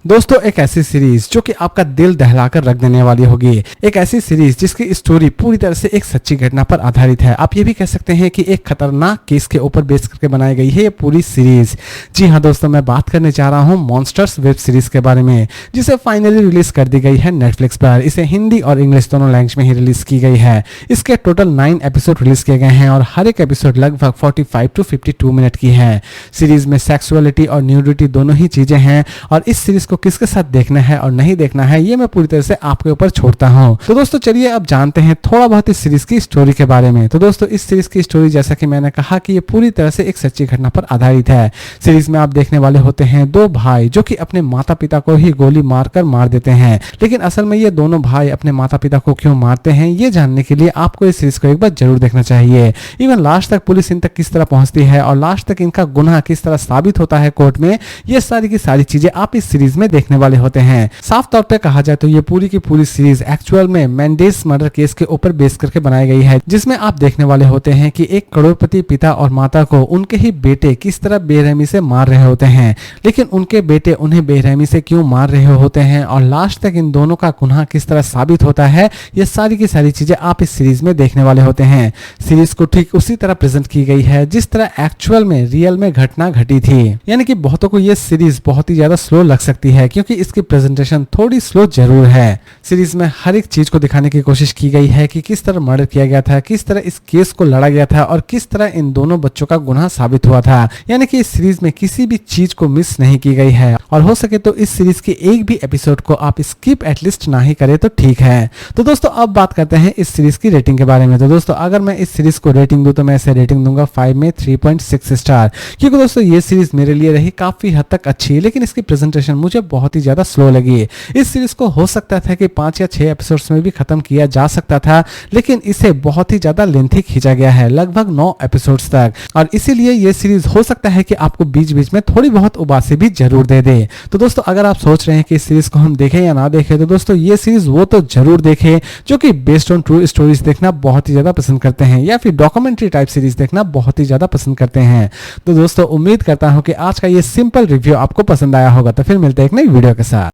दोस्तों एक ऐसी सीरीज जो कि आपका दिल दहलाकर रख देने वाली होगी, एक ऐसी सीरीज जिसकी स्टोरी पूरी तरह से एक सच्ची घटना पर आधारित है। आप ये भी कह सकते हैं कि एक खतरनाक केस के ऊपर बेस करके बनाई गई है ये पूरी सीरीज। जी हाँ दोस्तों, मैं बात करने जा रहा हूँ मॉन्स्टर्स वेब सीरीज के बारे में, जिसे फाइनली रिलीज कर दी गई है नेटफ्लिक्स पर। इसे हिंदी और इंग्लिश दोनों लैंग्वेज में ही रिलीज की गई है। इसके टोटल 9 एपिसोड रिलीज किए गए हैं और हर एक एपिसोड लगभग 45 to 52 मिनट की है। सीरीज में सेक्सुअलिटी और न्यूडिटी दोनों ही चीजें हैं और इस सीरीज को किसके साथ देखना है और नहीं देखना है ये मैं पूरी तरह से आपके ऊपर छोड़ता हूं। तो दोस्तों चलिए अब जानते हैं थोड़ा बहुत इस सीरीज की स्टोरी के बारे में। तो दोस्तों इस सीरीज की स्टोरी, जैसा कि मैंने कहा कि ये पूरी तरह से एक सच्ची घटना पर आधारित है। सीरीज में आप देखने वाले होते हैं दो भाई जो कि अपने माता पिता को ही गोली मारकर मार देते हैं। लेकिन असल में ये दोनों भाई अपने माता पिता को क्यों मारते हैं ये जानने के लिए आपको इस सीरीज को एक बार जरूर देखना चाहिए। इवन लास्ट तक पुलिस इन तक किस तरह पहुंचती है और लास्ट तक इनका गुनाह किस तरह साबित होता है कोर्ट में, ये सारी की सारी चीजें आप इस सीरीज में देखने वाले होते हैं। साफ तौर पे कहा जाए तो ये पूरी की पूरी सीरीज एक्चुअल में मेंडेस मर्डर केस के ऊपर बेस करके बनाई गई है, जिसमें आप देखने वाले होते हैं कि एक करोड़पति पिता और माता को उनके ही बेटे किस तरह बेरहमी से मार रहे होते हैं। लेकिन उनके बेटे उन्हें बेरहमी से क्यों मार रहे होते हैं और लास्ट तक इन दोनों का गुनाह किस तरह साबित होता है, ये सारी की सारी चीजें आप इस सीरीज में देखने वाले होते हैं। सीरीज को ठीक उसी तरह प्रेजेंट की गई है जिस तरह एक्चुअल में रियल में घटना घटी थी। यानी कि बहुतों को ये सीरीज बहुत ही ज्यादा स्लो लग सकती है क्योंकि इसकी प्रेजेंटेशन थोड़ी स्लो जरूर है। सीरीज में हर एक चीज को दिखाने की कोशिश की गई है कि किस तरह मर्डर किया गया था, किस तरह इस केस को लड़ा गया था और किस तरह इन दोनों बच्चों का गुनाह साबित हुआ था। यानी कि इस सीरीज में किसी भी चीज को मिस नहीं की गई है और हो सके तो इस सीरीज के एक भी एपिसोड को आप स्किप एटलीस्ट ना ही करें तो ठीक है। तो दोस्तों अब बात करते हैं इस सीरीज की रेटिंग के बारे में। तो दोस्तों अगर मैं इस सीरीज को रेटिंग दूं तो मैं इसे रेटिंग दूंगा 5 में 3.6 स्टार, क्योंकि दोस्तों ये सीरीज मेरे लिए रही काफी हद तक अच्छी, लेकिन इसकी प्रेजेंटेशन मुझे बहुत ही ज्यादा स्लो लगी। इस सीरीज को हो सकता था कि 5 या 6 एपिसोड्स में भी खत्म किया जा सकता था, लेकिन इसे बहुत ही ज्यादा लेंथी खींचा गया है, लगभग 9 एपिसोड्स तक। और इसीलिए ये सीरीज हो सकता है कि आपको बीच बीच में थोड़ी बहुत उबासी भी जरूर दे दे। तो दोस्तों अगर आप सोच रहे हैं कि इस सीरीज को हम देखें या ना देखें, तो दोस्तों ये सीरीज वो तो जरूर देखें जो कि बेस्ड ऑन ट्रू स्टोरीज देखना बहुत ही ज्यादा पसंद करते हैं या फिर डॉक्यूमेंट्री टाइप सीरीज देखना बहुत ही ज्यादा पसंद करते हैं। तो दोस्तों उम्मीद करता हूं कि आज का ये सिंपल रिव्यू आपको पसंद आया होगा। तो फिर मिलते हैं एक नई वीडियो के साथ।